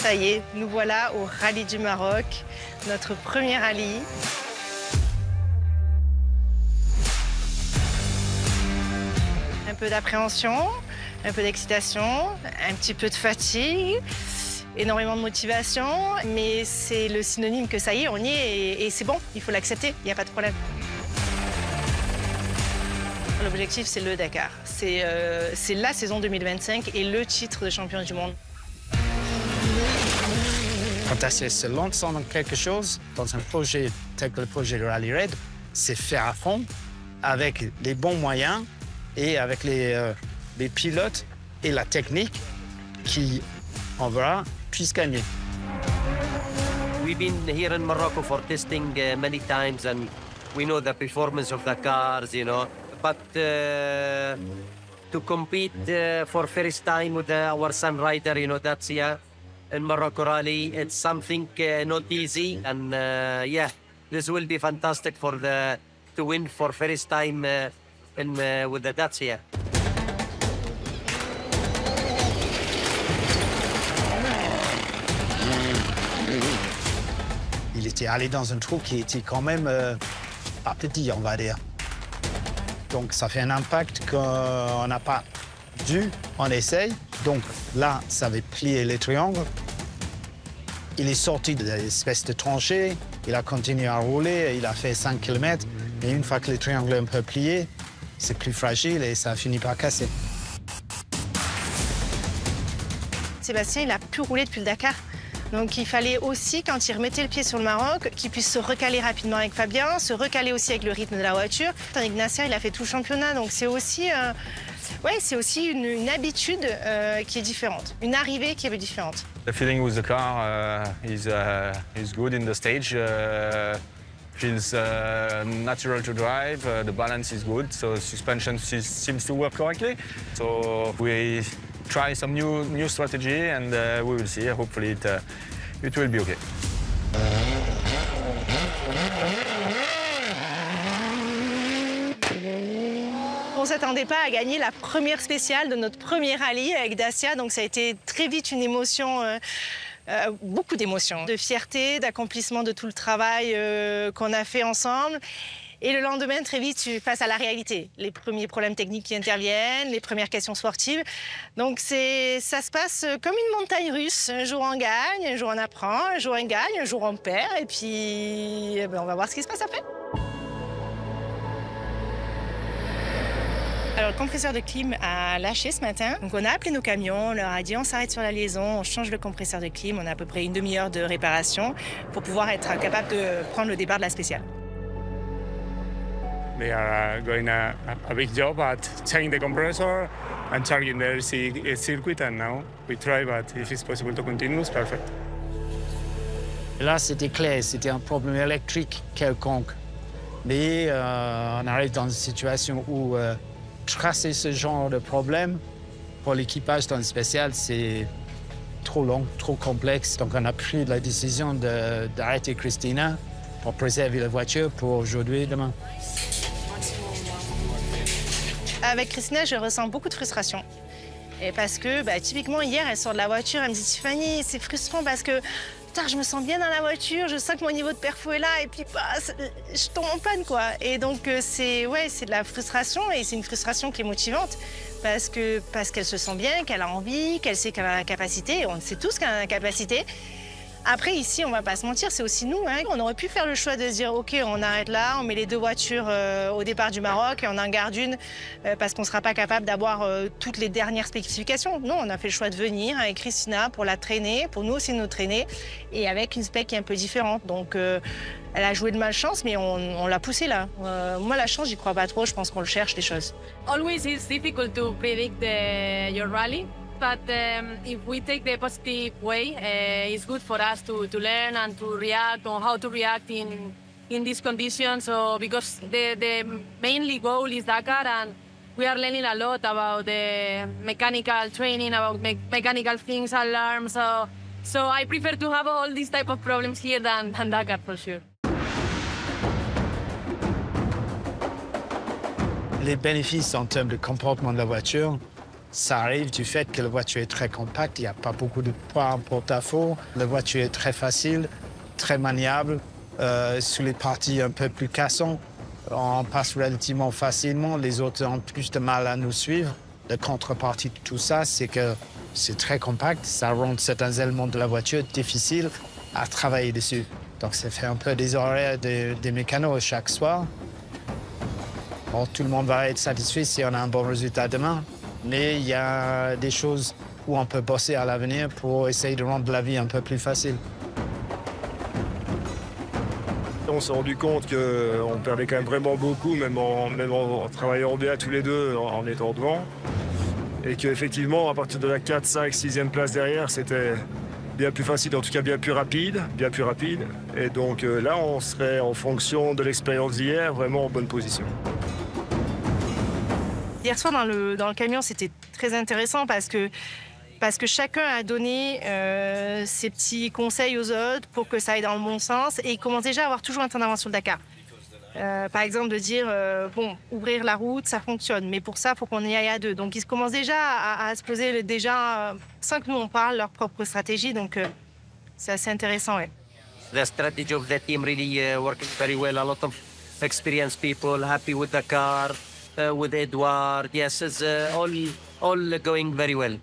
Ça y est, nous voilà au Rallye du Maroc, notre premier rallye. Un peu d'appréhension, un peu d'excitation, un petit peu de fatigue, énormément de motivation, mais c'est le synonyme que ça y est, on y est et c'est bon, il faut l'accepter, il n'y a pas de problème. L'objectif, c'est le Dakar. C'est la saison 2025 et le titre de champion du monde. Quand Dacia se lance dans quelque chose, dans un projet tel que le projet de Rally Raid, c'est faire à fond avec les bons moyens et avec les pilotes et la technique qui, on verra, puissent gagner. We've been here in Morocco for testing many times and we know the performance of the cars, you know. But to compete for first time with our son rider, you know, Dacia in Morocco Rally, it's something not easy. And yeah, this will be fantastic to win for first time with the Dacia. Il était allé dans un trou qui était quand même pas petit, on va dire. Donc ça fait un impact qu'on n'a pas dû, on essaye. Donc là, ça avait plié les triangles. Il est sorti de l'espèce de tranchée, il a continué à rouler, il a fait 5 km. Et une fois que les triangles sont un peu pliés, c'est plus fragile et ça finit par casser. Sébastien, il a pu rouler depuis le Dakar. Donc il fallait aussi, quand il remettait le pied sur le Maroc, qu'il puisse se recaler rapidement avec Fabien, se recaler aussi avec le rythme de la voiture. Tandis que Nasser, il a fait tout le championnat, donc c'est aussi, une habitude qui est différente, une arrivée qui est différente. The feeling with the car is good in the stage. Feels natural to drive. The balance is good, so suspension seems to work correctly. So we try some new strategy, and we will see. Hopefully, it will be okay. On ne s'attendait pas à gagner la première spéciale de notre premier rallye avec Dacia, donc ça a été très vite une émotion. Beaucoup d'émotions, de fierté, d'accomplissement de tout le travail qu'on a fait ensemble. Et le lendemain, très vite, tu passes à la réalité. Les premiers problèmes techniques qui interviennent, les premières questions sportives. Donc ça se passe comme une montagne russe. Un jour on gagne, un jour on apprend, un jour on gagne, un jour on perd. Et puis on va voir ce qui se passe après. Alors, le compresseur de clim a lâché ce matin. Donc, on a appelé nos camions, on leur a dit on s'arrête sur la liaison, on change le compresseur de clim. On a à peu près une demi-heure de réparation pour pouvoir être capable de prendre le départ de la spéciale. They are going a big job at changing the compressor and charging the circuit, and now we try, but if it's possible to continue, it's perfect. Et là, c'était clair, c'était un problème électrique quelconque. Mais on arrive dans une situation où tracer ce genre de problème pour l'équipage dans le spécial, c'est trop long, trop complexe. Donc on a pris la décision d'arrêter Christina pour préserver la voiture pour aujourd'hui et demain. Avec Christina, je ressens beaucoup de frustration. Et parce que, typiquement, hier, elle sort de la voiture, elle me dit « Tiffany, c'est frustrant parce que je me sens bien dans la voiture, je sens que mon niveau de perfo est là, et puis je tombe en panne, quoi. » Et donc, c'est de la frustration, et c'est une frustration qui est motivante. Parce qu'elle se sent bien, qu'elle a envie, qu'elle sait qu'elle a la capacité, et on sait tous qu'elle a la capacité. Après, ici, on va pas se mentir, c'est aussi nous. On aurait pu faire le choix de se dire, OK, on arrête là, on met les deux voitures au départ du Maroc et on en garde une parce qu'on ne sera pas capable d'avoir toutes les dernières spécifications. Non, on a fait le choix de venir avec Christina pour la traîner, pour nous aussi nous traîner, et avec une spec qui est un peu différente. Donc, elle a joué de malchance, mais on l'a poussée là. Moi, la chance, j'y crois pas trop, je pense qu'on le cherche, les choses. Always it's difficult to predict your rally. But if we take the positive way, it's good for us to learn and to react on how to react in these conditions. So because the mainly goal is Dakar, and we are learning a lot about the mechanical training, about mechanical things, alarms. So I prefer to have all these type of problems here than Dakar for sure. Les bénéfices en termes de comportement de la voiture, Ça arrive du fait que la voiture est très compacte, il n'y a pas beaucoup de poids en porte-à-faux. La voiture est très facile, très maniable. Sur les parties un peu plus cassantes, on passe relativement facilement. Les autres ont plus de mal à nous suivre. La contrepartie de tout ça, c'est que c'est très compact. Ça rend certains éléments de la voiture difficiles à travailler dessus. Donc ça fait un peu des horaires des mécanos chaque soir. Bon, tout le monde va être satisfait si on a un bon résultat demain. Mais il y a des choses où on peut bosser à l'avenir pour essayer de rendre la vie un peu plus facile. On s'est rendu compte qu'on perdait quand même vraiment beaucoup, même en travaillant bien tous les deux, en étant devant. Et qu'effectivement, à partir de la 4, 5, 6e place derrière, c'était bien plus facile, en tout cas bien plus rapide. Et donc là, on serait, en fonction de l'expérience d'hier, vraiment en bonne position. Hier soir, dans le camion, c'était très intéressant parce que chacun a donné ses petits conseils aux autres pour que ça aille dans le bon sens. Et ils commencent déjà à avoir toujours un temps d'avance sur le Dakar. Par exemple, de dire, bon, ouvrir la route, ça fonctionne. Mais pour ça, il faut qu'on y aille à deux. Donc, ils commencent déjà à se poser, sans que nous, on parle, leur propre stratégie. Donc, c'est assez intéressant, ouais. The strategy of the team really working very well. A lot of experienced people happy with the car, with Edward. Yes, it's all going very well.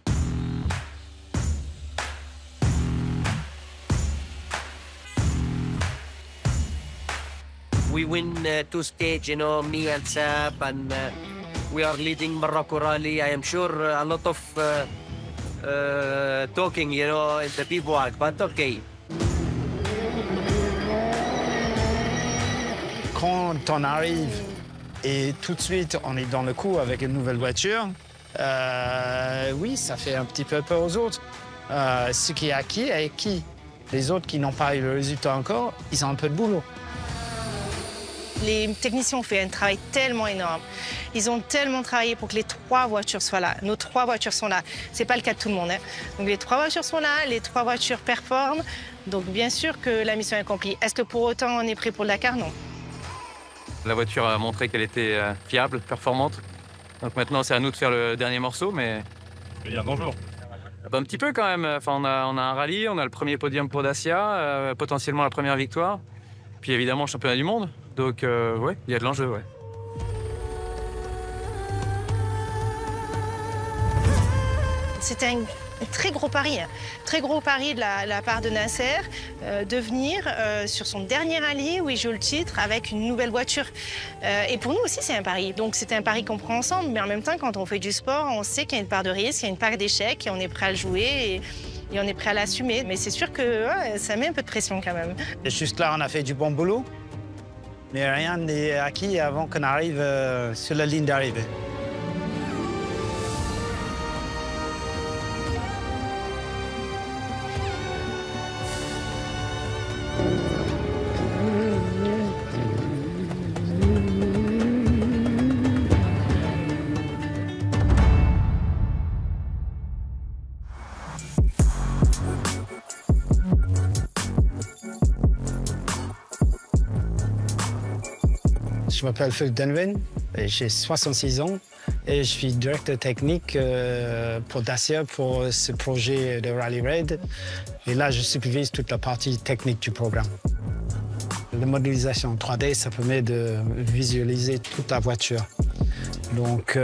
We win 2 stages, you know, me and Sab, and we are leading Morocco Rally. I am sure a lot of talking, you know, in the bivouac, but okay. Quand on arrive et tout de suite on est dans le coup avec une nouvelle voiture, oui, ça fait un petit peu peur aux autres. Ce qui est acquis est acquis. Les autres qui n'ont pas eu le résultat encore, ils ont un peu de boulot. Les techniciens ont fait un travail tellement énorme. Ils ont tellement travaillé pour que les 3 voitures soient là. Nos 3 voitures sont là. C'est pas le cas de tout le monde, hein. Donc les 3 voitures sont là, les 3 voitures performent. Donc bien sûr que la mission est accomplie. Est-ce que pour autant on est prêt pour le Dakar? Non. La voiture a montré qu'elle était fiable, performante. Donc maintenant, c'est à nous de faire le dernier morceau, mais... Il y a bonjour. Un petit peu quand même. Enfin, on a un rallye, on a le premier podium pour Dacia, potentiellement la première victoire. Puis évidemment, le championnat du monde. Donc, ouais, il y a de l'enjeu, ouais. C'était un très gros pari, hein. Très gros pari de la part de Nasser, de venir sur son dernier rallye où il joue le titre avec une nouvelle voiture. Et pour nous aussi, c'est un pari. Donc c'est un pari qu'on prend ensemble, mais en même temps, quand on fait du sport, on sait qu'il y a une part de risque, il y a une part d'échec, et on est prêt à le jouer et on est prêt à l'assumer. Mais c'est sûr que ouais, ça met un peu de pression quand même. Et juste là, on a fait du bon boulot, mais rien n'est acquis avant qu'on arrive sur la ligne d'arrivée. Je m'appelle Phil Denvin, j'ai 66 ans et je suis directeur technique pour Dacia pour ce projet de Rally Raid. Et là, je supervise toute la partie technique du programme. La modélisation en 3D, ça permet de visualiser toute la voiture. Donc,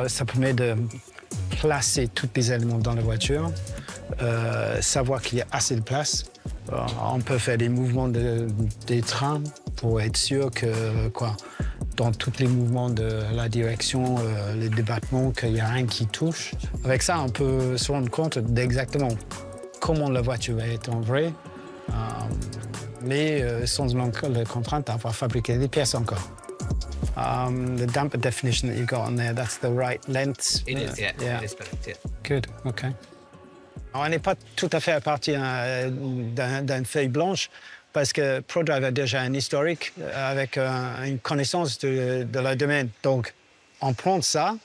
ça permet de placer tous les éléments dans la voiture, savoir qu'il y a assez de place. On peut faire des mouvements des trains pour être sûr que, dans tous les mouvements de la direction, les débattements, qu'il n'y a rien qui touche. Avec ça, on peut se rendre compte d'exactement comment la voiture va être en vrai, mais sans la contrainte d'avoir fabriqué des pièces encore. The damper definition that you got on there, that's the right length. It is, yeah. It is correct, yeah. Good, okay. On n'est pas tout à fait à partir d'une feuille blanche parce que ProDrive a déjà un historique avec une connaissance de leur domaine. Donc, on prend ça,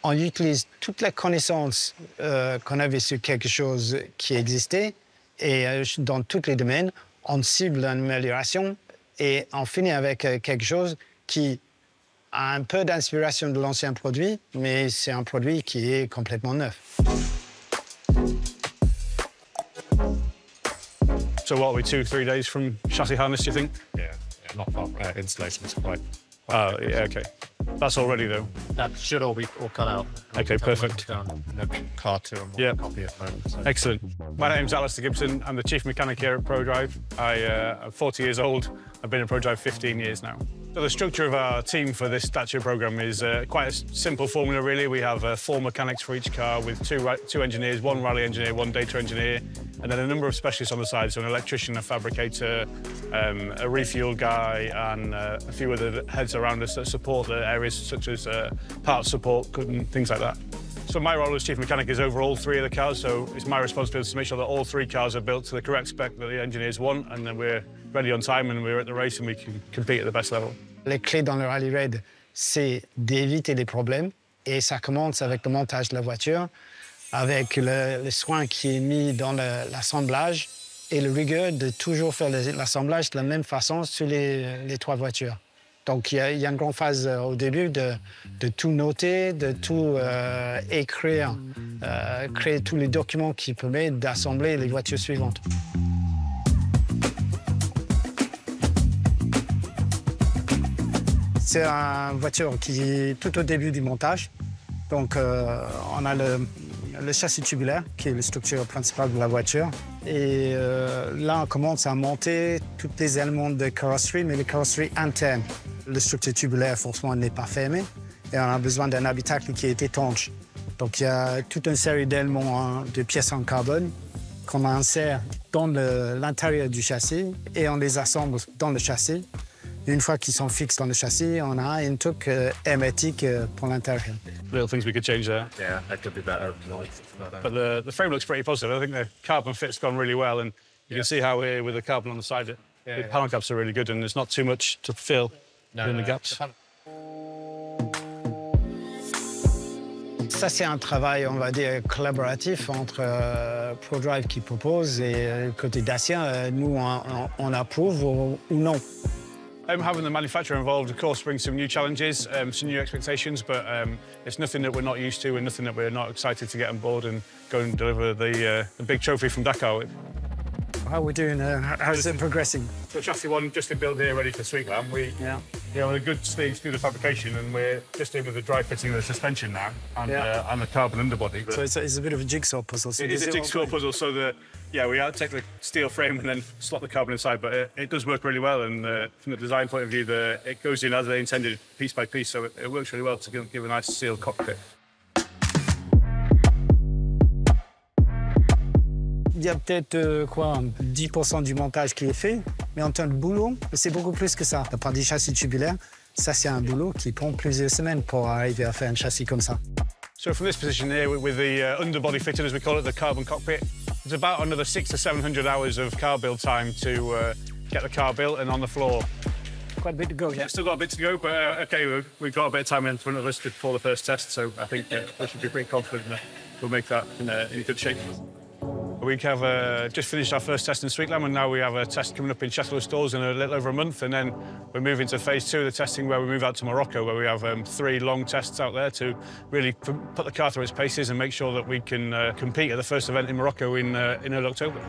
on utilise toute la connaissance qu'on avait sur quelque chose qui existait et dans tous les domaines, on cible l'amélioration et on finit avec quelque chose qui a un peu d'inspiration de l'ancien produit, mais c'est un produit qui est complètement neuf. So what are we, 2-3 days from chassis harness, do you think? Yeah, not far. Installation is quite. Oh, yeah, okay. That's all ready, though. That should all be all cut out. Okay, perfect. No car to them. Yeah. Copy at home. So. Excellent. My name's Alistair Gibson. I'm the chief mechanic here at ProDrive. I'm 40 years old. I've been at ProDrive 15 years now. So the structure of our team for this Dacia program is quite a simple formula, really. We have 4 mechanics for each car with two engineers, 1 rally engineer, 1 data engineer, and then a number of specialists on the side, so an electrician, a fabricator, a refuel guy, and a few other heads around us that support the areas such as parts support and things like that. So my role as chief mechanic is over all 3 of the cars, so it's my responsibility to make sure that all 3 cars are built to the correct spec that the engineers want, and then we're ready on time and we're at the race and we can compete at the best level. Les clés dans le rally raid, c'est d'éviter les problèmes, et ça commence avec le montage de la voiture, avec le soin qui est mis dans l'assemblage et le rigueur de toujours faire l'assemblage de la même façon sur les 3 voitures. Donc il y a une grande phase au début de tout noter, de tout écrire, créer tous les documents qui permettent d'assembler les voitures suivantes. C'est une voiture qui est tout au début du montage. Donc on a le châssis tubulaire, qui est la structure principale de la voiture. Et là, on commence à monter tous les éléments de carrosserie, mais les carrosseries internes. La structure tubulaire, forcément, n'est pas fermée. Et on a besoin d'un habitacle qui est étanche. Donc il y a toute une série d'éléments, de pièces en carbone qu'on insère dans l'intérieur du châssis et on les assemble dans le châssis. Une fois qu'ils sont fixes dans le châssis, on a un truc hermétique pour l'intérieur. Little things we could change there. Yeah, that could be better. But the frame looks pretty positive. I think the carbon fit's gone really well, and you can see how here with the carbon on the side, the panel gaps are really good, and there's not too much to fill in the gaps. Ça, c'est un travail, on va dire, collaboratif entre ProDrive qui propose et côté Dacia, nous, on approuve ou non. Having the manufacturer involved, of course, brings some new challenges, some new expectations, but it's nothing that we're not used to and nothing that we're not excited to get on board and go and deliver the big trophy from Dakar with. How are we doing? How's it progressing? So chassis 1 just in build here, ready for Sweetland. We have a good stage through the fabrication, and we're just in with the dry fitting of the suspension now and the carbon underbody. So it's a bit of a jigsaw puzzle. It is a jigsaw puzzle, so we take the steel frame and then slot the carbon inside, but it does work really well, and from the design point of view, it goes in as they intended, piece by piece, so it works really well to give a nice sealed cockpit. Il y a peut-être 10% du montage qui est fait, mais en termes de boulot, c'est beaucoup plus que ça. La part du châssis tubulaire, ça c'est un boulot qui prend plusieurs semaines pour arriver à faire un châssis comme ça. So from this position here, with the underbody fitted, as we call it, the carbon cockpit, it's about another 600 to 700 hours of car build time to get the car built and on the floor. Quite a bit to go, yeah. Still got a bit to go, but OK, we've got a bit of time in front of us before the first test, so I think we should be pretty confident that we'll make that in good shape. We have just finished our first test in Sweetland, and now we have a test coming up in Shetland Stores in a little over a month, and then we're moving to phase 2 of the testing, where we move out to Morocco, where we have 3 long tests out there to really put the car through its paces and make sure that we can compete at the first event in Morocco in early October.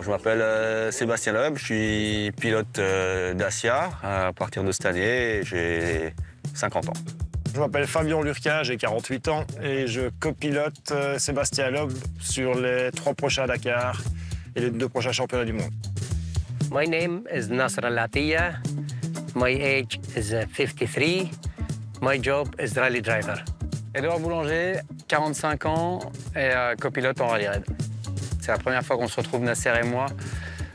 Je m'appelle Sébastien Loeb, je suis pilote Dacia à partir de cette année, j'ai 50 ans. Je m'appelle Fabien Lurquin, j'ai 48 ans et je copilote Sébastien Loeb sur les 3 prochains Dakar et les 2 prochains championnats du monde. My name is Nasser Al-Atiyah. My age is 53. My job is rally driver. Edouard Boulanger, 45 ans et copilote en rallye raid. C'est la première fois qu'on se retrouve, Nasser et moi,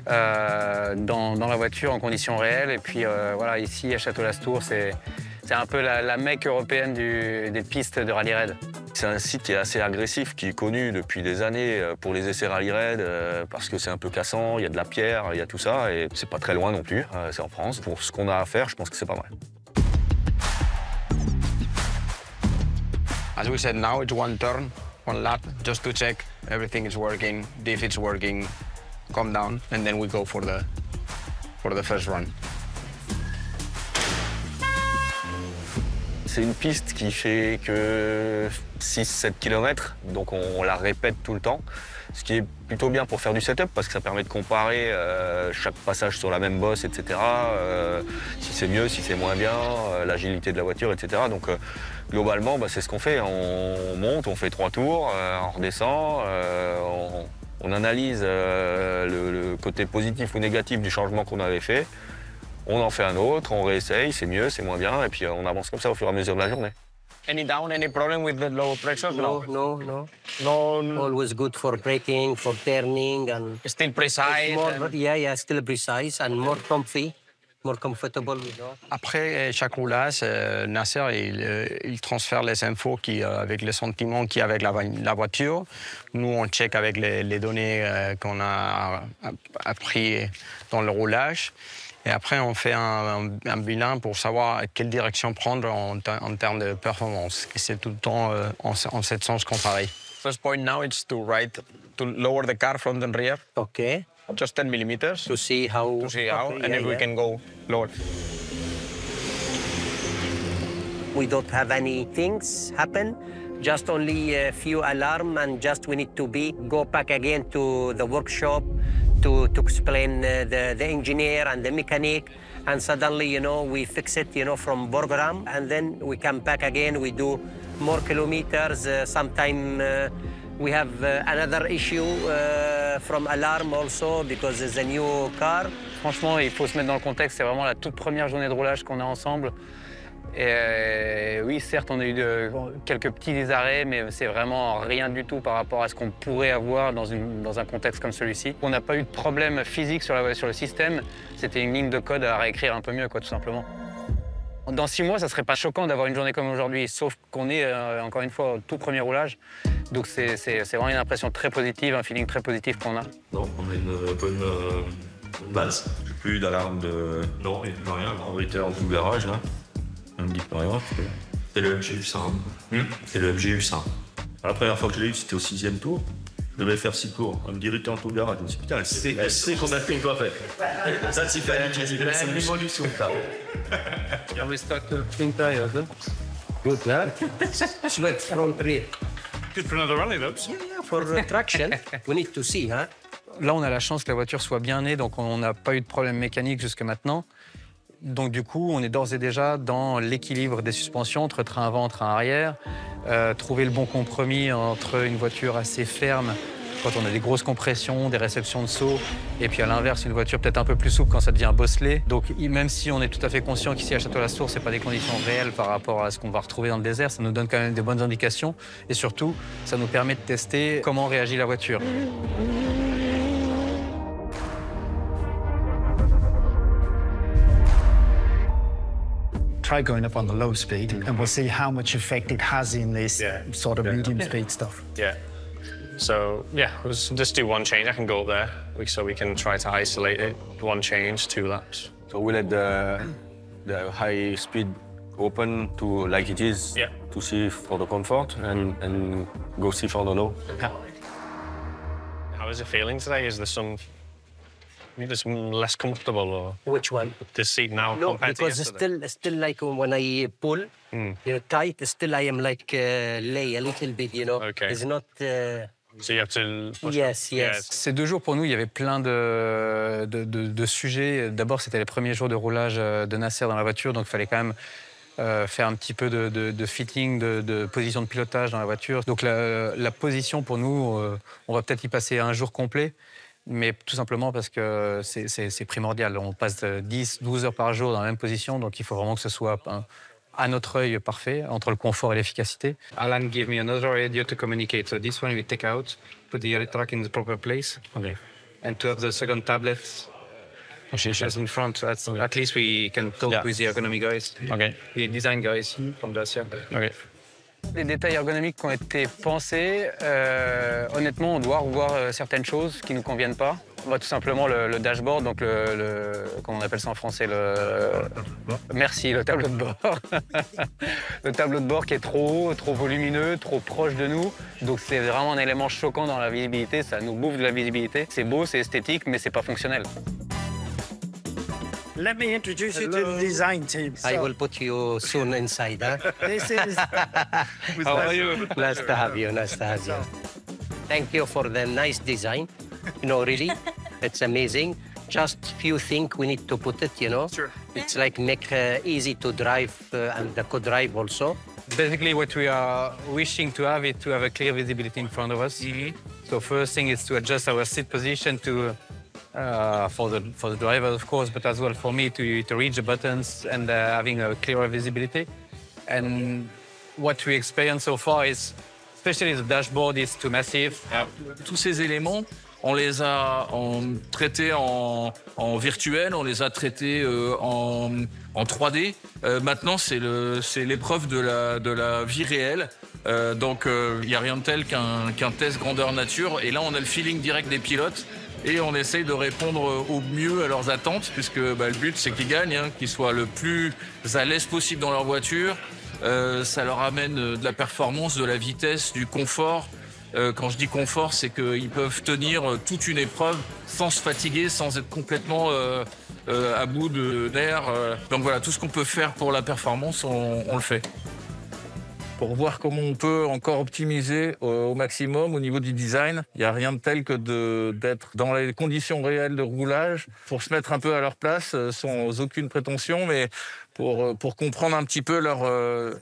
dans la voiture en conditions réelles. Et puis voilà, ici à Château-Lastours, c'est un peu la Mecque européenne des pistes de rallye raid. C'est un site qui est assez agressif, qui est connu depuis des années pour les essais rallye raid, parce que c'est un peu cassant, il y a de la pierre, il y a tout ça, et c'est pas très loin non plus, c'est en France. Pour ce qu'on a à faire, je pense que c'est pas mal. As we said, now it's one turn. one lap just to check everything is working. If it's working, calm down, and then we go for the first run. C'est une piste qui fait que 6-7 km, donc on la répète tout le temps. Ce qui est plutôt bien pour faire du setup, parce que ça permet de comparer chaque passage sur la même bosse, etc. Si c'est mieux, si c'est moins bien, l'agilité de la voiture, etc. Donc globalement, c'est ce qu'on fait. On monte, on fait 3 tours, on redescend, on analyse le côté positif ou négatif du changement qu'on avait fait. On en fait un autre, on réessaye, c'est mieux, c'est moins bien, et puis on avance comme ça au fur et à mesure de la journée. Any down, any problem with the low pressure? No. Always good for braking, for turning, and Still precise. still precise and more comfy, more comfortable. Après chaque roulage, Nasser il transfère les infos avec les sentiments qu'il y a avec la voiture. Nous, on check avec les données qu'on a appris dans le roulage. Et après, on fait un bilan pour savoir quelle direction prendre en termes de performance. Et c'est tout le temps en ce sens qu'on travaille. First point now is to lower the car front and rear. Okay. Just 10 millimeters. To see how. And if we can go lower. We don't have any things happen. Just only a few alarm, and just we need to go back again to the workshop to explain the engineer and the mechanic, and suddenly, we fix it, from program, and then we come back again, we do more kilometers. Sometime we have another issue from alarm also, because it's a new car. Franchement, il faut se mettre dans le contexte, c'est vraiment la toute première journée de roulage qu'on a ensemble. Et oui, certes, on a eu quelques petits arrêts, mais c'est vraiment rien du tout par rapport à ce qu'on pourrait avoir dans un contexte comme celui-ci. On n'a pas eu de problème physique sur le système, c'était une ligne de code à réécrire un peu mieux, tout simplement. Dans 6 mois, ça serait pas choquant d'avoir une journée comme aujourd'hui, sauf qu'on est, encore une fois, au tout premier roulage. Donc c'est vraiment une impression très positive, un feeling très positif qu'on a. Non, on a une bonne base. Plus d'alarme de... Non, rien. On était en tout garage, là. On me dit pas rien. C'est le MGU100. C'est le MGU100. La première fois que je l'ai eu, c'était au 6e tour. Je devais faire 6 tours. On me dit, t'es en tout garage. Je me suis dit, putain, c'est qu'on a fait une fois fait. Ça, c'est une révolution, ça. Yeah, we start to think tired. Good, huh? Let's front rear. Good for another rally, though. Yeah, for traction. We need to see, huh? Là, on a la chance que la voiture soit bien née, donc on n'a pas eu de problème mécanique jusque maintenant. Donc du coup, on est d'ores et déjà dans l'équilibre des suspensions entre train avant et train arrière, trouver le bon compromis entre une voiture assez ferme quand on a des grosses compressions, des réceptions de saut, et puis à l'inverse, une voiture peut-être un peu plus souple quand ça devient bosselé. Donc même si on est tout à fait conscient qu'ici à Château-la-Source, ce n'est pas des conditions réelles par rapport à ce qu'on va retrouver dans le désert, ça nous donne quand même des bonnes indications, et surtout, ça nous permet de tester comment réagit la voiture. Try going up on the low speed, and we'll see how much effect it has in this sort of medium speed stuff. Yeah. So, we'll just do one change. I can go up there, so we can try to isolate it. 1 change, 2 laps. So we let the high speed open to like it is, to see for the comfort, and go see for the low. How is it feeling today? Is there some... Maybe it's less comfortable, or which one? This seat now No, compared to yesterday? because still like when I pull, tight. Still I am like lay a little bit, Okay. It's not. So you have to. Push Yes. Ces 2 jours, pour nous, il y avait plein de sujets. D'abord, c'était les premiers jours de roulage de Nasser dans la voiture, donc il fallait quand même faire un petit peu de fitting, de position de pilotage dans la voiture. Donc la position, pour nous, on va peut-être y passer un jour complet. Mais tout simplement parce que c'est primordial. On passe 10-12 heures par jour dans la même position, donc il faut vraiment que ce soit à notre œil parfait, entre le confort et l'efficacité. Alan gave me another radio to communicate. So this one we take out, put the track in the proper place. Okay. And to have the second tablet just in front, at least we can talk with the ergonomy guys. Okay. The design guys from Dacia. Okay. Les détails ergonomiques qui ont été pensés, honnêtement, on doit revoir certaines choses qui ne nous conviennent pas. Tout simplement le dashboard, donc comment on appelle ça en français, merci, le tableau de bord. Le tableau de bord qui est trop haut, trop volumineux, trop proche de nous. Donc c'est vraiment un élément choquant dans la visibilité, ça nous bouffe de la visibilité. C'est beau, c'est esthétique, mais c'est pas fonctionnel. Let me introduce you to the design team. I will put you soon inside, huh? This is How are you? Nice to have you, nice to have you. Thank you for the nice design. You know, really, it's amazing. Just few things we need to put it, you know. Sure. It's like make easy to drive and the co-drive also. Basically, what we are wishing to have is to have a clear visibility in front of us. So first thing is to adjust our seat position to for the driver, of course, but as well for me to reach the buttons and having a clearer visibility. And what we experience so far is, especially the dashboard, is too massive. Tous ces éléments, on les a traités en virtuel, on les a traités en 3D. Maintenant, c'est l'épreuve de la vie réelle. Donc, il n'y a rien de tel qu'un test grandeur nature. Et là, on a le feeling direct des pilotes. Et on essaye de répondre au mieux à leurs attentes, puisque le but, c'est qu'ils gagnent, hein, qu'ils soient le plus à l'aise possible dans leur voiture. Ça leur amène de la performance, de la vitesse, du confort. Quand je dis confort, c'est qu'ils peuvent tenir toute une épreuve sans se fatiguer, sans être complètement à bout de nerfs. Donc voilà, tout ce qu'on peut faire pour la performance, on le fait. Pour voir comment on peut encore optimiser au maximum au niveau du design, il n'y a rien de tel que d'être dans les conditions réelles de roulage pour se mettre un peu à leur place sans aucune prétention, mais pour comprendre un petit peu leurs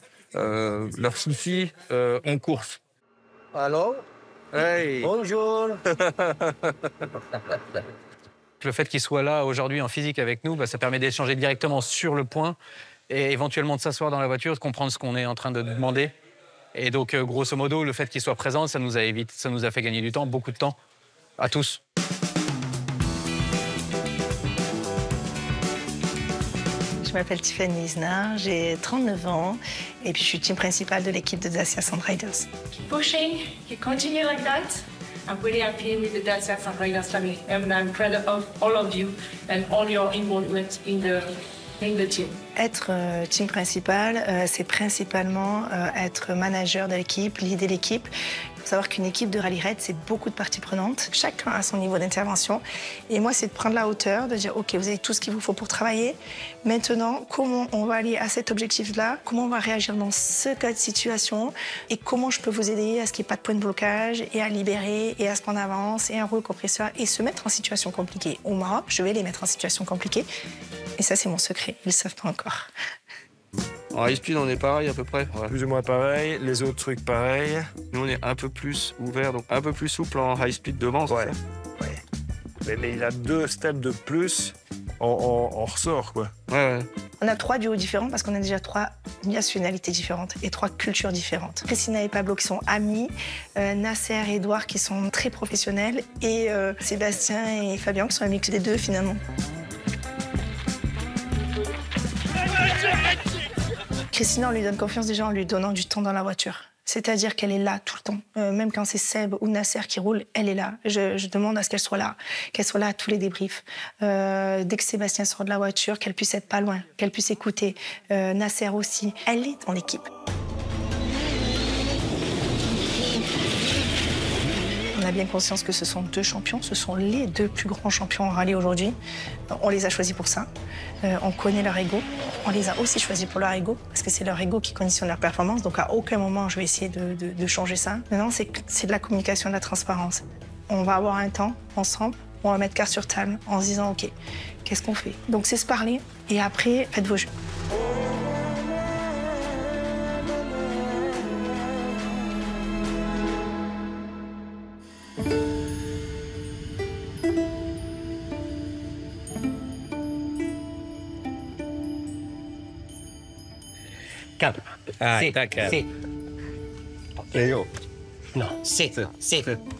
soucis en course. Hello. Hey. Bonjour. Le fait qu'ils soient là aujourd'hui en physique avec nous, ça permet d'échanger directement sur le point et éventuellement de s'asseoir dans la voiture, de comprendre ce qu'on est en train de demander. Et donc, grosso modo, le fait qu'ils soient présents, ça nous a fait gagner du temps, beaucoup de temps, à tous. Je m'appelle Tiffany Isnard, j'ai 39 ans et puis je suis team principale de l'équipe de Dacia Sand Riders. Keep pushing, keep continue like that. I'm really happy with the Dacia Sand Riders family, and I'm proud of all of you and all your involvement in the team. Être team principal, c'est principalement être manager de l'équipe, leader l'équipe. Il faut savoir qu'une équipe de rallye raid, c'est beaucoup de parties prenantes. Chacun a son niveau d'intervention. Et moi, c'est de prendre la hauteur, de dire, OK, vous avez tout ce qu'il vous faut pour travailler. Maintenant, comment on va aller à cet objectif-là? Comment on va réagir dans ce cas de situation? Et comment je peux vous aider à ce qu'il n'y ait pas de point de blocage et à libérer et à se prendre avance et un rouleau compresseur et se mettre en situation compliquée. Au Maroc, je vais les mettre en situation compliquée. Et ça, c'est mon secret. Ils ne le savent pas encore. En high speed, on est pareil à peu près. Ouais. Plus ou moins pareil, les autres trucs pareils. Nous, on est un peu plus ouvert, donc un peu plus souple en high speed devant. Ouais. Mais il a 2 steps de plus en ressort, quoi. Ouais. On a 3 duos différents parce qu'on a déjà 3 nationalités différentes et 3 cultures différentes. Christina et Pablo qui sont amis, Nasser et Edouard qui sont très professionnels et Sébastien et Fabien qui sont un mix des deux finalement. Christina, on lui donne confiance déjà en lui donnant du temps dans la voiture. C'est-à-dire qu'elle est là tout le temps. Même quand c'est Seb ou Nasser qui roule, elle est là. Je demande à ce qu'elle soit là à tous les débriefs. Dès que Sébastien sort de la voiture, qu'elle puisse être pas loin, qu'elle puisse écouter. Nasser aussi. Elle est dans l'équipe. On a bien conscience que ce sont 2 champions, ce sont les 2 plus grands champions en rallye aujourd'hui. On les a choisis pour ça. On connaît leur ego. On les a aussi choisis pour leur ego, parce que c'est leur ego qui conditionne leur performance. Donc à aucun moment, je vais essayer de changer ça. Maintenant, c'est de la communication, de la transparence. On va avoir un temps ensemble, on va mettre carte sur table en se disant, OK, qu'est-ce qu'on fait? Donc c'est se parler, et après, faites vos jeux. Calme. Sit. Léo. No, sit.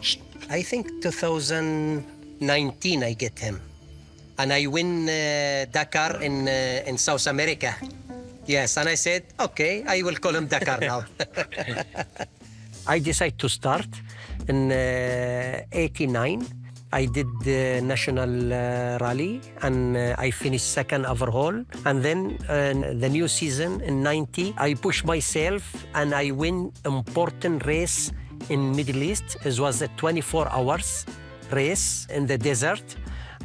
Shh. I think 2019 I get him. And I win Dakar in South America. Yes, and I said, okay, I will call him Dakar now. I decided to start in 89. I did the national rally and I finished second overall. And then the new season in 90, I pushed myself and I win important race in Middle East. It was a 24 hours race in the desert.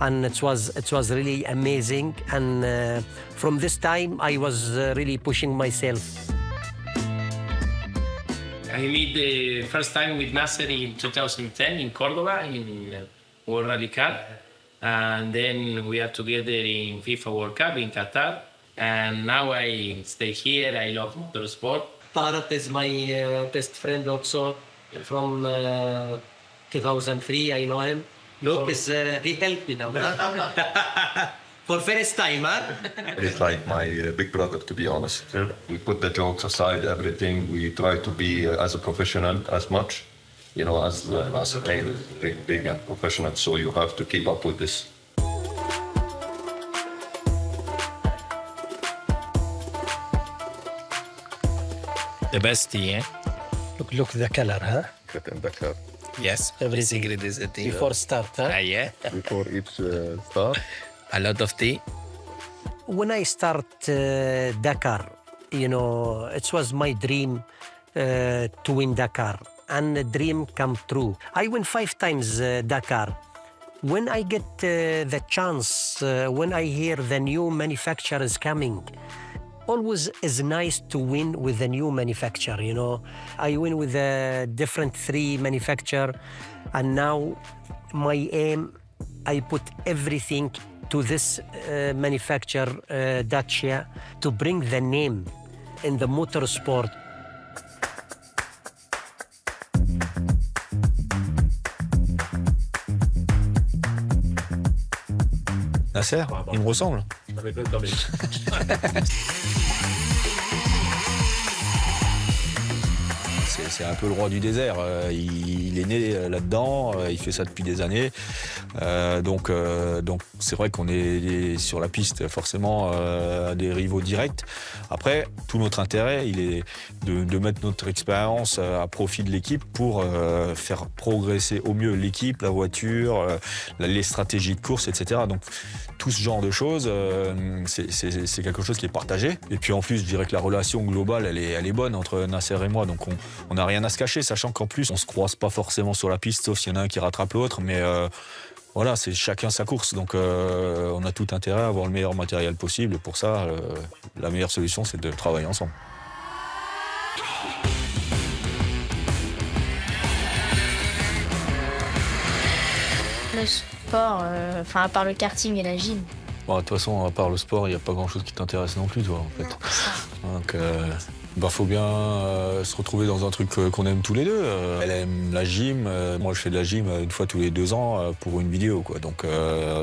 And it was really amazing. And from this time, I was really pushing myself. I met the first time with Nasser in 2010 in Cordoba in World Rally Cup. And then we are together in FIFA World Cup in Qatar. And now I stay here. I love motorsport. Tarat is my best friend also from 2003. I know him. Look, he helped me now. For first time, huh? It's like my big brother, to be honest. We put the jokes aside, everything. We try to be as a professional as much, you know, as a big and professional. So you have to keep up with this. The best tea, eh? Look the color, huh? The color. Yes, every secret is a tea. Before start, huh? Yeah. Before each start. A lot of tea. When I start Dakar, you know, it was my dream to win Dakar. And the dream come true. I win 5 times Dakar. When I get the chance, when I hear the new manufacturer is coming, always is nice to win with a new manufacturer, you know. I win with a different 3 manufacturer, and now my aim, I put everything to this manufacturer, Dacia, to bring the name in the motorsport. Nasser, il me ressemble. C'est un peu le roi du désert. Il est né là-dedans, il fait ça depuis des années. Donc c'est vrai qu'on est sur la piste forcément des rivaux directs. Après, tout notre intérêt, il est de mettre notre expérience à profit de l'équipe pour faire progresser au mieux l'équipe, la voiture, les stratégies de course, etc. Donc tout ce genre de choses, c'est quelque chose qui est partagé. Et puis en plus, je dirais que la relation globale, elle est bonne entre Nasser et moi. Donc on n'a rien à se cacher, sachant qu'en plus, on se croise pas forcément sur la piste, sauf s'il y en a un qui rattrape l'autre. Mais voilà, c'est chacun sa course. Donc on a tout intérêt à avoir le meilleur matériel possible. Et pour ça, la meilleure solution, c'est de travailler ensemble. Le sport, enfin à part le karting et la gym. Bon, de toute façon, à part le sport, il n'y a pas grand-chose qui t'intéresse non plus, toi, en fait. Donc, faut bien se retrouver dans un truc qu'on aime tous les deux. Elle aime la gym, moi je fais de la gym 1 fois tous les 2 ans pour une vidéo, quoi. Donc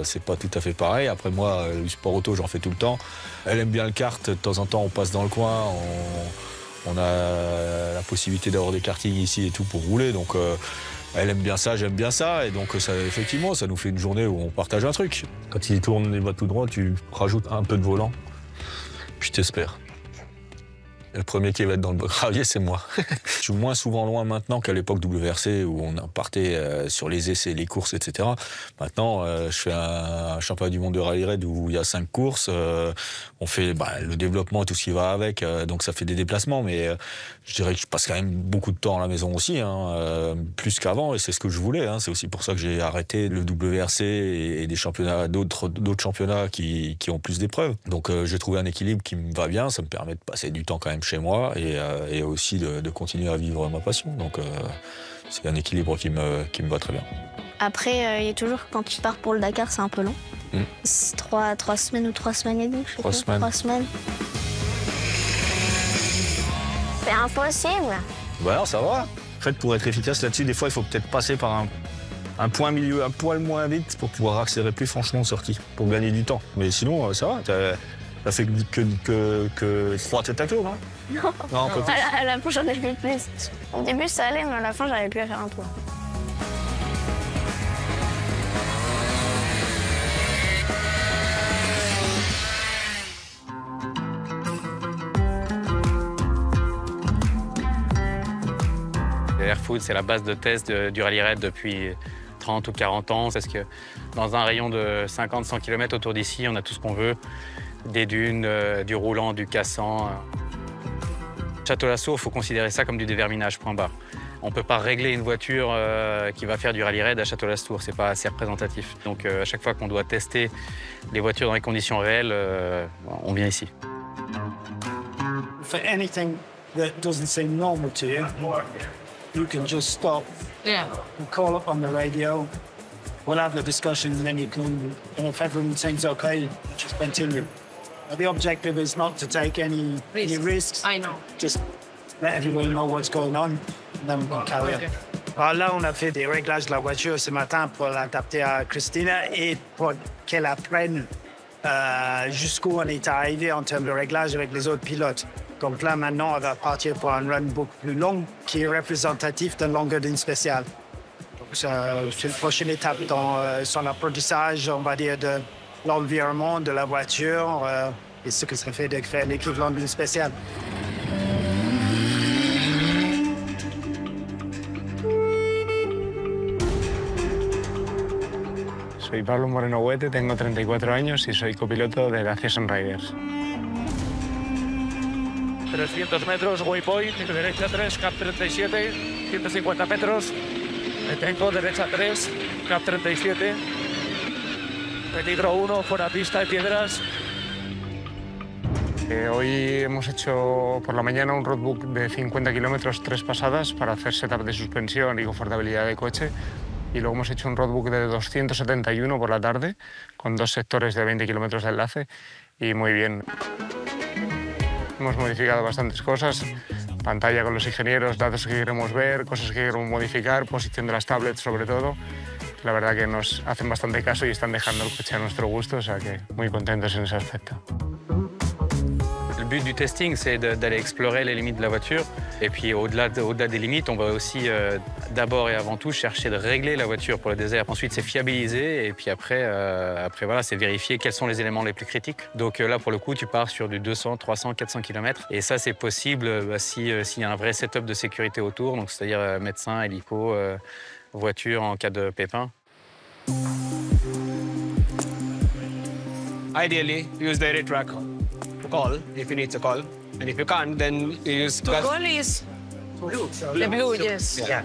c'est pas tout à fait pareil. Après moi, le sport auto, j'en fais tout le temps. Elle aime bien le kart, de temps en temps on passe dans le coin, on a la possibilité d'avoir des kartings ici et tout pour rouler. Donc elle aime bien ça, j'aime bien ça. Et donc ça, effectivement, ça nous fait une journée où on partage un truc. Quand il tourne, il va tout droit, tu rajoutes un peu de volant, puis t'espères. Le premier qui va être dans le gravier, c'est moi. Je suis moins souvent loin maintenant qu'à l'époque WRC où on partait sur les essais, les courses, etc. Maintenant, je fais un championnat du monde de rallye raid où il y a 5 courses. On fait le développement et tout ce qui va avec, donc ça fait des déplacements. Mais je dirais que je passe quand même beaucoup de temps à la maison aussi, plus qu'avant, et c'est ce que je voulais. C'est aussi pour ça que j'ai arrêté le WRC et des championnats, d'autres championnats qui ont plus d'épreuves. Donc j'ai trouvé un équilibre qui me va bien, ça me permet de passer du temps quand même chez moi et aussi de continuer à vivre ma passion. Donc c'est un équilibre qui me va très bien. Après, il y a toujours, quand tu pars pour le Dakar, c'est un peu long. C'est 3 semaines ou 3 semaines et demie, je sais pas. 3 semaines. C'est impossible. Bah non, ça va. En fait, pour être efficace là-dessus, des fois, il faut peut-être passer par un point milieu un poil moins vite pour pouvoir accélérer plus franchement en sortie, pour gagner du temps. Mais sinon, ça va. Ça fait que 3 têtes à clos, non? Non, non à la fin, j'en ai fait plus. Au début, ça allait, mais à la fin, j'arrivais plus à faire un tour. Airfood, c'est la base de test du rallye raid depuis 30 ou 40 ans, parce que dans un rayon de 50-100 km autour d'ici, on a tout ce qu'on veut, des dunes, du roulant, du cassant. Château-Lastours, il faut considérer ça comme du déverminage, point barre. On ne peut pas régler une voiture qui va faire du rallye raid à Château-Lastours, c'est pas assez représentatif. Donc à chaque fois qu'on doit tester les voitures dans les conditions réelles, on vient ici. For anything that doesn't seem normal to you, you can just stop. Yeah. And call up on the radio. We'll have the discussion, and then you can, and if everyone seems okay, just continue. The objective is not to take any risks. I know. Just let everyone know what's going on, and then we can carry on. Alors là, on a fait des réglages de la voiture ce matin pour l'adapter à Christina et pour qu'elle apprenne jusqu'où on est arrivé en termes de réglage avec les autres pilotes. Donc là, maintenant, on va partir pour un run beaucoup plus long qui est représentatif d'une longueur d'une spéciale. Donc c'est la prochaine étape dans son apprentissage, on va dire, de l'environnement de la voiture et ce que ça fait de faire l'équivalent d'une spéciale. Soy Pablo Moreno Huete, tengo 34 años y soy copiloto de Dacia Sunriders. 300 metros, waypoint, derecha 3, cap 37, 150 metros, detengo, derecha 3, cap 37, peligro 1, fuera pista de piedras. Hoy hemos hecho por la mañana un roadbook de 50 kilómetros, 3 pasadas para hacer setup de suspensión y confortabilidad de coche. Y luego hemos hecho un roadbook de 271 por la tarde, con 2 sectores de 20 kilómetros de enlace, y muy bien. Hemos modificado bastantes cosas, pantalla con los ingenieros, datos que queremos ver, cosas que queremos modificar, posición de las tablets sobre todo. La verdad que nos hacen bastante caso y están dejando el coche a nuestro gusto, o sea que muy contentos en ese aspecto. Le but du testing, c'est d'aller explorer les limites de la voiture. Et puis au-delà des limites, on va aussi d'abord et avant tout chercher de régler la voiture pour le désert. Ensuite, c'est fiabiliser et puis après voilà, c'est vérifier quels sont les éléments les plus critiques. Donc là, pour le coup, tu pars sur du 200, 300, 400 km. Et ça, c'est possible s'il y a un vrai setup de sécurité autour, donc c'est-à-dire médecin, hélico, voiture en cas de pépin. Ideally, use the track to call if you need to call, and if you can't, then you use. To call is the blue, yes. Yeah.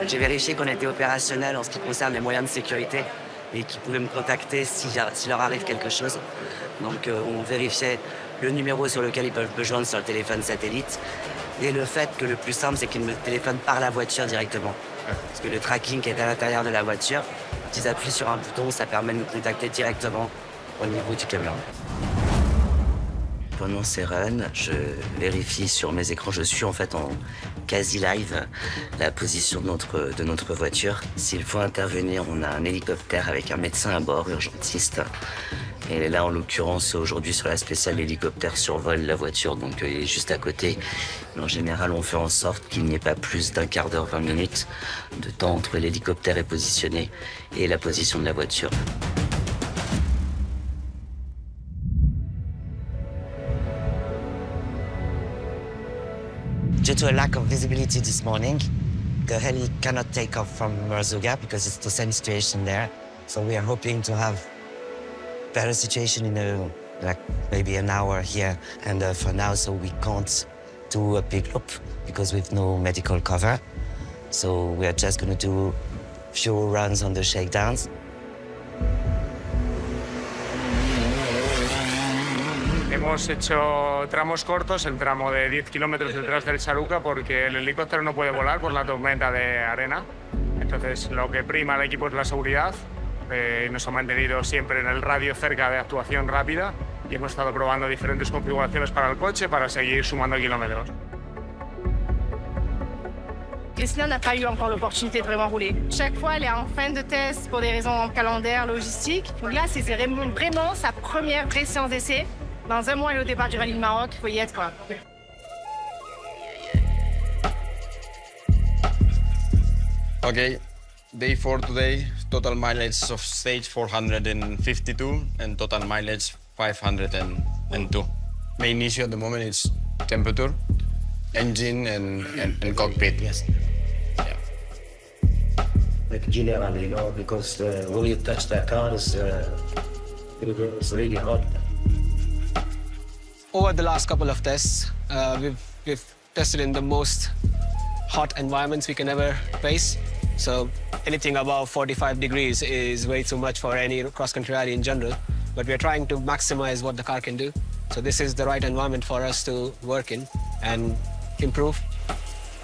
J'ai vérifié qu'on était opérationnel en ce qui concerne les moyens de sécurité et qu'ils pouvaient me contacter s'il leur arrive quelque chose. Donc on vérifiait le numéro sur lequel ils peuvent me joindre sur le téléphone satellite et le fait que le plus simple, c'est qu'ils me téléphonent par la voiture directement. Parce que le tracking qui est à l'intérieur de la voiture, quand ils appuient sur un bouton, ça permet de nous contacter directement au niveau du camion. Pendant ces runs, je vérifie sur mes écrans, je suis en fait en quasi live la position de notre voiture. S'il faut intervenir, on a un hélicoptère avec un médecin à bord, urgentiste. Et là, en l'occurrence, aujourd'hui, sur la spéciale, l'hélicoptère survole la voiture, donc il est juste à côté. Mais en général, on fait en sorte qu'il n'y ait pas plus d'un quart d'heure, 20 minutes de temps entre l'hélicoptère est positionné et la position de la voiture. Due to a lack of visibility this morning, the heli cannot take off from Merzouga because it's the same situation there. So we are hoping to have better situation in like maybe an hour here. And for now, so we can't do a big loop because we've no medical cover. So we are just going to do a few runs on the shakedowns. Hemos hecho tramos cortos, el tramo de 10 kilómetros detrás del Saruca, porque el helicóptero no puede volar por la tormenta de arena. Entonces, lo que prima al equipo es la seguridad. Nos ha mantenido siempre en el radio cerca de actuación rápida y hemos estado probando diferentes configuraciones para el coche para seguir sumando kilómetros. Christina n'a pas eu encore l'opportunité de vraiment rouler. Chaque fois, elle est en fin de test pour des raisons calendaires, logistiques. Donc là, c'est vraiment sa première vraie séance d'essai. Dans un mois, elle est au départ du rallye du Maroc, il faut y être, quoi. Okay, day 4 today, total mileage of stage 452 and total mileage 502. Main issue at the moment is temperature, engine and cockpit. Yes. Yeah. like general, you know, because when you touch the car, it's really hot. Over the last couple of tests, we've tested in the most hot environments we can ever face. So anything above 45 degrees is way too much for any cross-country rally in general. But we're trying to maximize what the car can do. So this is the right environment for us to work in and improve.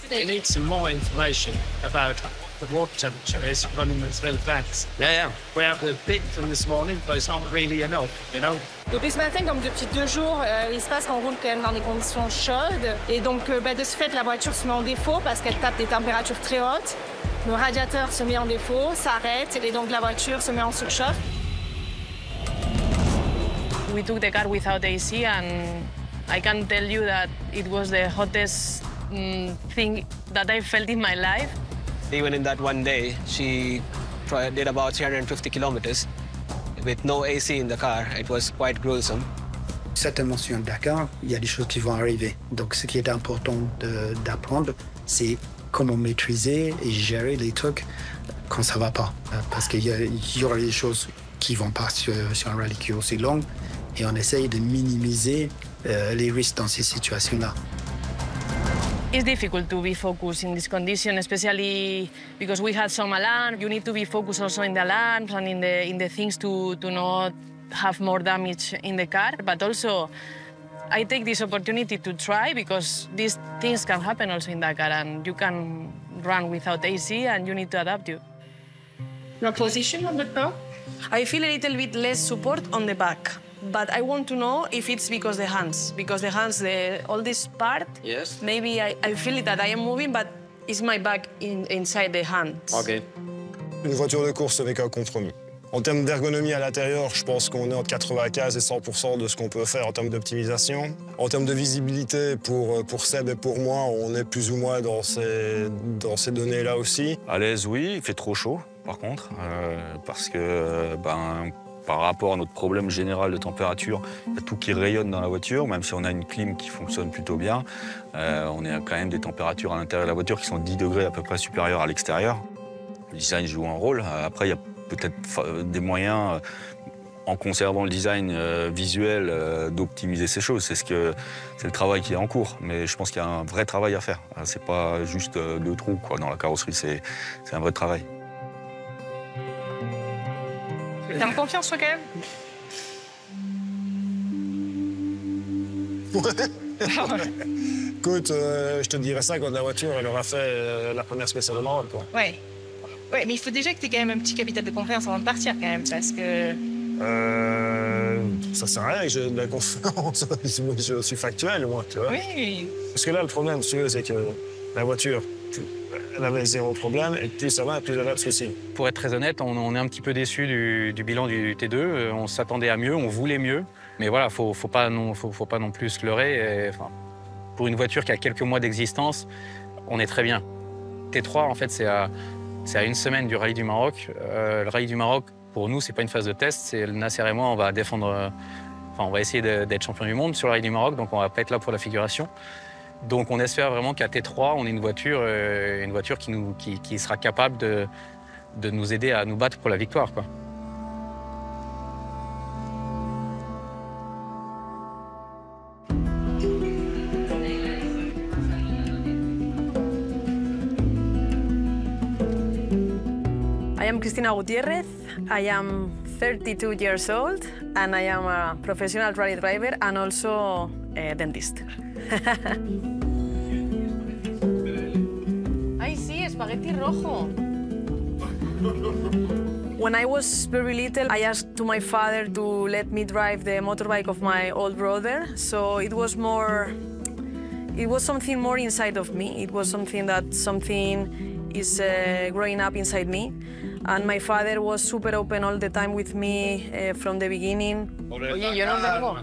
They need some more information about the water temperature is running as well fast. Yeah. We have the bit from this morning, but it's not really enough, you know. Depuis ce matin, comme depuis 2 jours, il se passe qu'on roule quand même dans des conditions chaudes. Et donc, de ce fait, la voiture se met en défaut parce qu'elle tape des températures très hautes. Le radiateur se met en défaut, s'arrête, et donc la voiture se met en surchauffe. We took the car without AC, and I can tell you that it was the hottest thing that I felt in my life. Even in that one day, she did about 350 kilometers with no AC in the car. It was quite gruesome. Certainement sur un Dakar, il y a des choses qui vont arriver. Donc ce qui est important d'apprendre, c'est comment maîtriser et gérer les trucs quand ça va pas. Parce qu'il y aura des choses qui vont pas sur un rallye qui est aussi long et on essaye de minimiser les risques dans ces situations-là. It's difficult to be focused in this condition, especially because we had some alarm. You need to be focused also in the alarms and in the things to not have more damage in the car. But also, I take this opportunity to try because these things can happen also in Dakar, and you can run without AC and you need to adapt you. Your position on the car? I feel a little bit less support on the back. But I want to know if it's because the hands, all this part, yes. Maybe I feel that I am moving, but it's my back inside the hands. OK. Une voiture de course, ce n'est qu'un compromis. En termes d'ergonomie à l'intérieur, je pense qu'on est entre 95 et 100% de ce qu'on peut faire en termes d'optimisation. En termes de visibilité, pour Seb et pour moi, on est plus ou moins dans ces données-là aussi. À l'aise, oui, il fait trop chaud, par contre, parce que, par rapport à notre problème général de température, il y a tout qui rayonne dans la voiture, même si on a une clim qui fonctionne plutôt bien. On a quand même des températures à l'intérieur de la voiture qui sont 10 degrés à peu près supérieures à l'extérieur. Le design joue un rôle. Après, il y a peut-être des moyens, en conservant le design visuel, d'optimiser ces choses. C'est le travail qui est en cours. Mais je pense qu'il y a un vrai travail à faire. C'est pas juste 2 trous dans la carrosserie, c'est un vrai travail. T'as confiance, toi, quand même? Écoute, je te dirais ça quand la voiture, elle aura fait la première spéciale de Maroc, quoi. Ouais, mais il faut déjà que tu aies quand même un petit capital de confiance avant de partir, quand même, parce que... Ça sert à rien que j'ai de la confiance. Je suis factuel, moi, tu vois. Oui. Parce que là, le problème, c'est que la voiture, elle avait 0 problème, et plus ça va, plus elle a de soucis. Pour être très honnête, on est un petit peu déçus du bilan du T2. On s'attendait à mieux, on voulait mieux. Mais voilà, faut pas non plus se leurrer. Pour une voiture qui a quelques mois d'existence, on est très bien. T3, en fait, c'est à 1 semaine du Rallye du Maroc. Le Rallye du Maroc, pour nous, c'est pas une phase de test. C'est Nasser et moi, on va défendre... on va essayer d'être champion du monde sur le Rallye du Maroc, donc on va pas être là pour la figuration. Donc on espère vraiment qu'à T3, on ait une voiture qui sera capable de nous aider à nous battre pour la victoire, quoi. I am Cristina Gutiérrez. I am 32 years old, and I am a professional rally driver and also a dentist. Ay, sí, espagueti rojo. When I was very little, I asked to my father to let me drive the motorbike of my old brother. So it was something more inside of me. It was something is growing up inside me. And my father was super open all the time with me from the beginning. Oye, yo no vengo.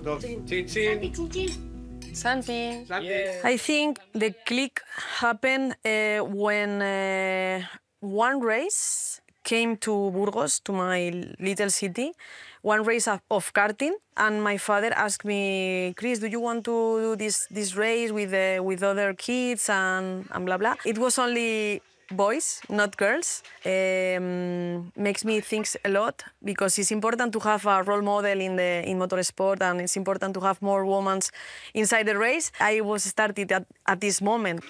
Santi. I think the click happened when one race came to Burgos, to my little city, one race of karting, and my father asked me, Chris, do you want to do this race with other kids and blah, blah? It was only boys, not girls, makes me think a lot because it's important to have a role model in motorsport, and it's important to have more women inside the race. I was started at this moment.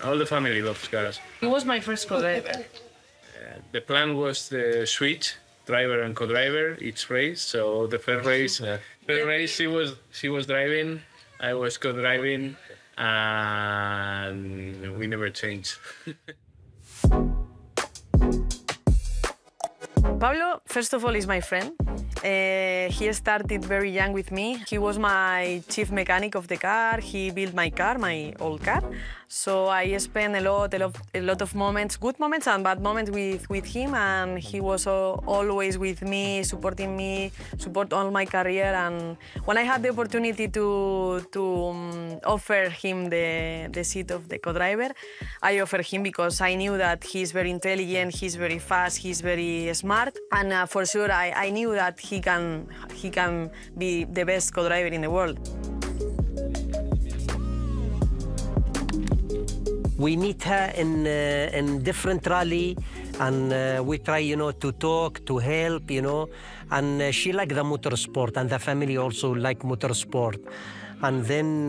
All the family loves cars. He was my first co-driver. The plan was to switch driver and co-driver each race. So the first race, she was driving, I was co-driving, and we never changed. Pablo, first of all, is my friend. He started very young with me. He was my chief mechanic of the car. He built my car, my old car. So I spent a lot of moments, good moments and bad moments with him, and he was always with me, supporting me, support all my career. And when I had the opportunity to offer him the seat of the co-driver, I offered him because I knew that he's very intelligent, he's very fast, he's very smart, and for sure I knew that he can be the best co-driver in the world. We meet her in different rally, and we try, to talk, to help, and she liked the motorsport, and the family also like motorsport. And then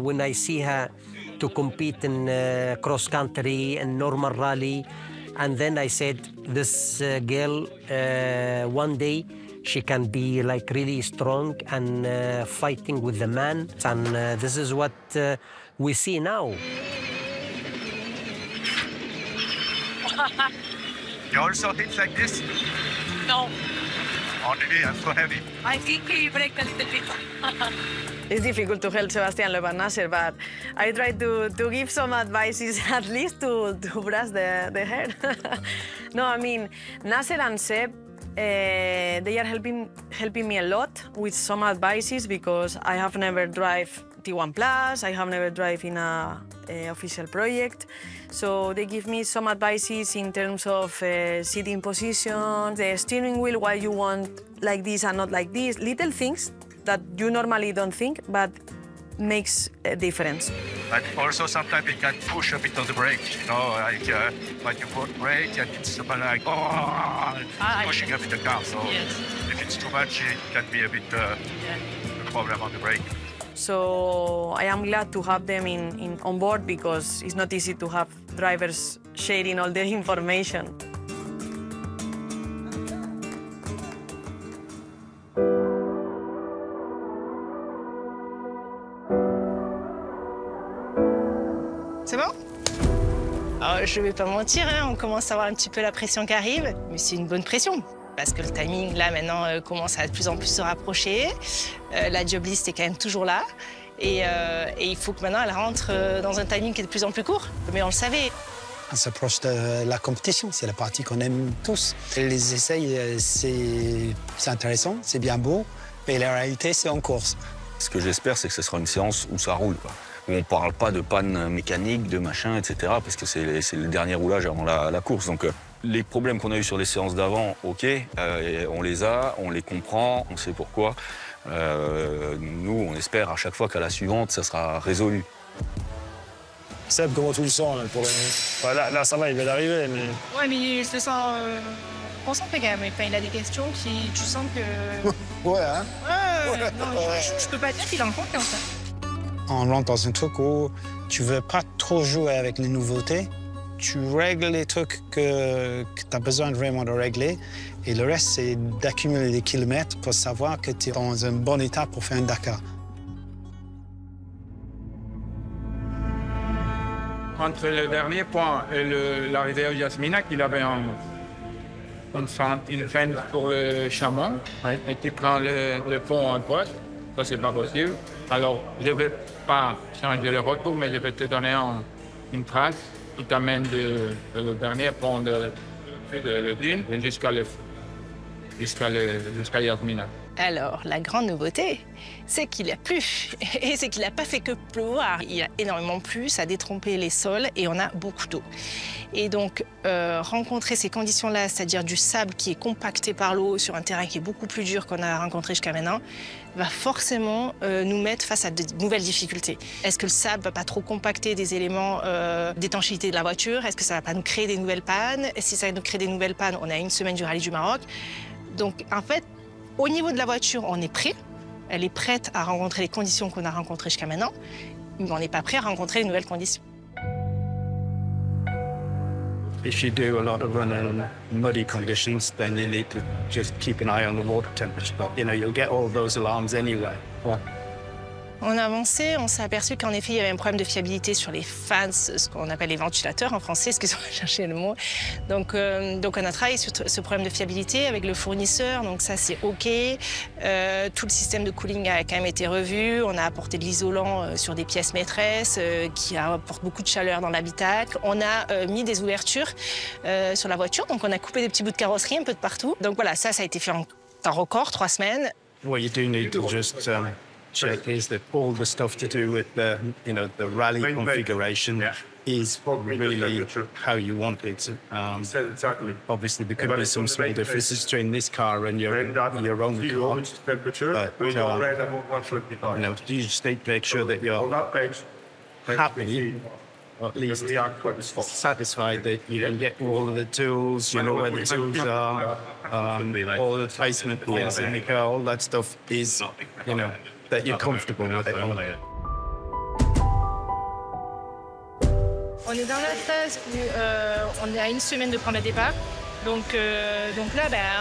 when I see her to compete in cross country and normal rally, and then I said, this girl, one day she can be like really strong and fighting with the man, and this is what we see now. You also hit like this? No. Only I'm so heavy. I think he braked a little bit. It's difficult to help Sebastian Loeb and Nasser, but I try to give some advices at least to brush the hair. No, I mean, Nasser and Seb, they are helping me a lot with some advices because I have never drive T1 Plus, I have never drive in a official project. So they give me some advices in terms of sitting position, the steering wheel, why you want like this and not like this, little things that you normally don't think, but makes a difference. But also sometimes it can push a bit on the brake, like when you put brake and it's like, pushing a bit the car. So if it's too much, it can be a bit a problem on the brake. So I am glad to have them on board because it's not easy to have drivers sharing all the information. C'est bon? Alors, je vais pas mentir, on commence à avoir un petit peu la pression qui arrive, mais c'est une bonne pression. Parce que le timing, là, maintenant, commence à de plus en plus se rapprocher. La job list est quand même toujours là. Et il faut que maintenant, elle rentre dans un timing qui est de plus en plus court. Mais on le savait. On s'approche de la compétition, c'est la partie qu'on aime tous. Les essais, c'est intéressant, c'est bien beau, mais la réalité, c'est en course. Ce que j'espère, c'est que ce sera une séance où ça roule, où on ne parle pas de panne mécanique, de machin, etc., parce que c'est le dernier roulage avant la course. Donc, les problèmes qu'on a eus sur les séances d'avant, OK, on les a, on les comprend, on sait pourquoi. Nous, on espère à chaque fois qu'à la suivante, ça sera résolu. Seb, comment tu le sens là, là, ça va, il vient d'arriver, mais... Ouais, mais il se sent concentré quand même. Enfin, il a des questions qui, tu sens que... Ouais, hein? Ouais. Non, je peux pas dire qu'il est en confiance. On rentre dans un truc où tu veux pas trop jouer avec les nouveautés. Tu règles les trucs que tu as besoin vraiment de régler. Et le reste, c'est d'accumuler des kilomètres pour savoir que tu es dans un bon état pour faire un Dakar. Entre le dernier point et l'arrivée à Yasmina, qu'il avait une fente pour le chameau, et tu prends le pont à droite, ça c'est pas possible. Alors, je ne vais pas changer le retour, mais je vais te donner une trace qui t'amène le dernier pont de dune jusqu'à Yasmina. Alors, la grande nouveauté, c'est qu'il a plu. Et c'est qu'il n'a pas fait que pleuvoir. Il a énormément plu, ça a détrompé les sols et on a beaucoup d'eau. Et donc, rencontrer ces conditions-là, c'est-à-dire du sable qui est compacté par l'eau sur un terrain qui est beaucoup plus dur qu'on a rencontré jusqu'à maintenant, va forcément nous mettre face à de nouvelles difficultés. Est-ce que le sable ne va pas trop compacter des éléments d'étanchéité de la voiture? Est-ce que ça ne va pas nous créer des nouvelles pannes? Et si ça nous crée des nouvelles pannes, on a une semaine du Rallye du Maroc. Donc, en fait, au niveau de la voiture, on est prêt. Elle est prête à rencontrer les conditions qu'on a rencontrées jusqu'à maintenant, mais on n'est pas prêt à rencontrer les nouvelles conditions. If you do a lot of running in muddy conditions, then you need to just keep an eye on the water temperature. You know, you'll get all those alarms anyway. Yeah. On a avancé, on s'est aperçu qu'en effet, il y avait un problème de fiabilité sur les fans, ce qu'on appelle les ventilateurs en français, excusez-moi, je cherchais le mot. Donc on a travaillé sur ce problème de fiabilité avec le fournisseur, donc ça c'est OK. Tout le système de cooling a quand même été revu. On a apporté de l'isolant sur des pièces maîtresses qui apportent beaucoup de chaleur dans l'habitacle. On a mis des ouvertures sur la voiture, donc on a coupé des petits bouts de carrosserie un peu de partout. Donc voilà, ça a été fait en temps record, 3 semaines. What you do need to just check is that all the stuff to do with the rally configuration is really how you want it. Obviously, there could be some small differences between this car and your own car. But you just need to make sure that you're happy, or at least satisfied that you can get all of the tools, you know where the tools are, all the placement points in the car, all that stuff is, that you're comfortable with it. On est dans la phase où on est à 1 semaine de prendre le départ. Donc là,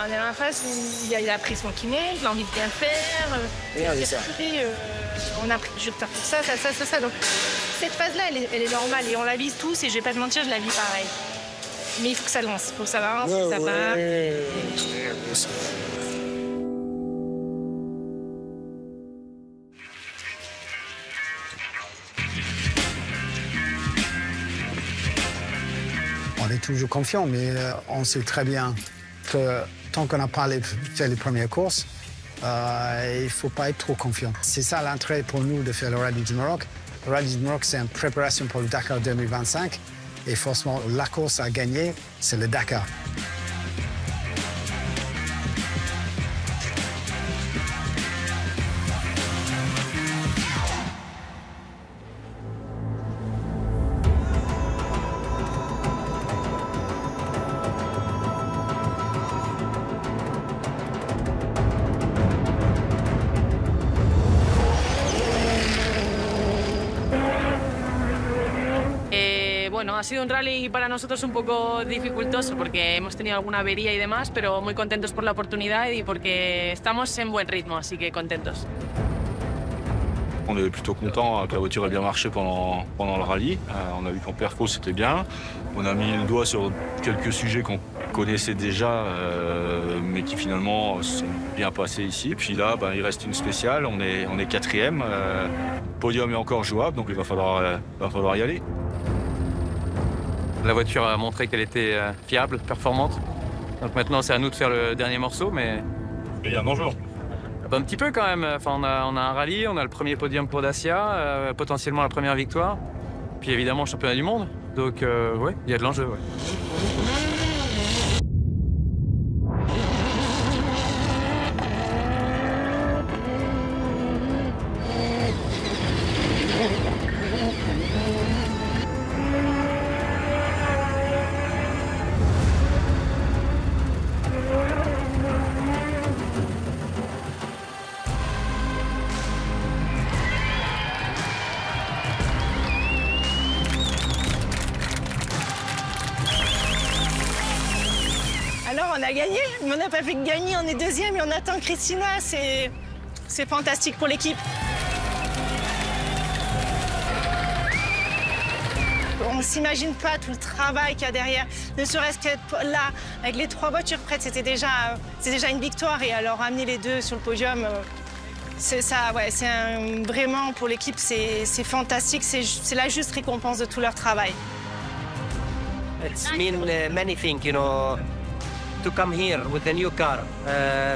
on est dans la phase où il y a la pression qui monte, l'envie de bien faire. On a pris du retard pour ça. Donc cette phase-là, elle est normale et on la vise tous et je vais pas te mentir, je la vis pareil. Mais il faut que ça lance, faut que ça part. On est toujours confiant, mais on sait très bien que tant qu'on n'a pas fait les premières courses, il ne faut pas être trop confiant. C'est ça l'intérêt pour nous de faire le Rallye du Maroc. Le Rallye du Maroc, c'est une préparation pour le Dakar 2025. Et forcément, la course à gagner, c'est le Dakar. Bueno, ha sido un rally para nosotros un poco dificultoso porque hemos tenido alguna avería y demás, pero muy contentos por la oportunidad y porque estamos en buen ritmo, así que contentos. On est plutôt content que la voiture ait bien marché pendant le rallye. On a vu qu'en perfo c'était bien. On a mis le doigt sur quelques sujets qu'on connaissait déjà, mais qui finalement sont bien passés ici. Et puis là, il reste une spéciale. On est 4e. Le podium est encore jouable, donc il va falloir y aller. La voiture a montré qu'elle était fiable, performante. Donc maintenant, c'est à nous de faire le dernier morceau, mais... Il y a un enjeu. Un petit peu quand même. Enfin, on a un rallye, on a le premier podium pour Dacia, potentiellement la première victoire. Puis évidemment, le championnat du monde. Donc, oui, il y a de l'enjeu. Ouais. Alors, on a gagné, mais on n'a pas fait que gagner, on est 2e et on attend Christina. C'est fantastique pour l'équipe. On ne s'imagine pas tout le travail qu'il y a derrière. Ne serait-ce qu'être là, avec les 3 voitures prêtes, c'est déjà une victoire. Et alors, amener les 2 sur le podium, c'est ça, ouais, vraiment, pour l'équipe, c'est fantastique. C'est la juste récompense de tout leur travail. It's mean many things, to come here with the new car,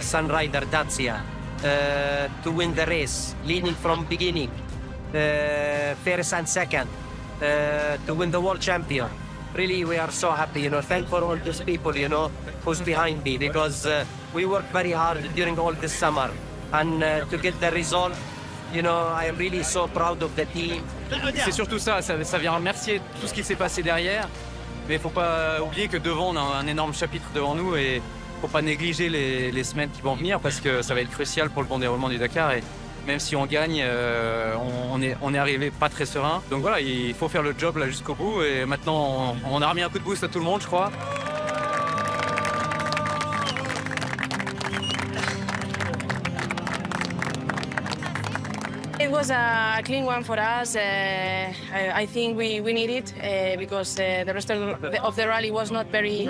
Sunrider Dacia. to win the race, leading from beginning, first and second, to win the world champion. Really, we are so happy, thank for all these people, who's behind me, because we worked very hard during all this summer, and to get the result, I am really so proud of the team. C'est surtout ça vient remercier tout ce qui s'est passé derrière, mais il ne faut pas oublier que devant, on a un énorme chapitre devant nous, et il ne faut pas négliger les semaines qui vont venir, parce que ça va être crucial pour le bon déroulement du Dakar, et même si on gagne, on est arrivé pas très serein. Donc voilà, il faut faire le job là jusqu'au bout, et maintenant on a remis un coup de boost à tout le monde, je crois. It was a clean one for us. I think we need it because the rest of the rally was not very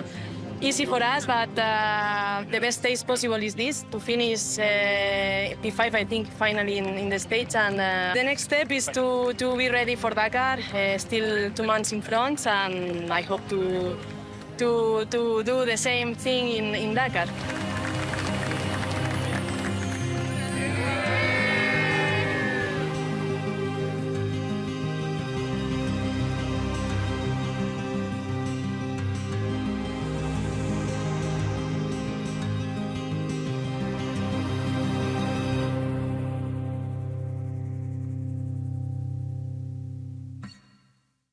easy for us, but the best stage possible is this, to finish P5, I think, finally in the States. And the next step is to be ready for Dakar, still 2 months in front, and I hope to do the same thing in Dakar.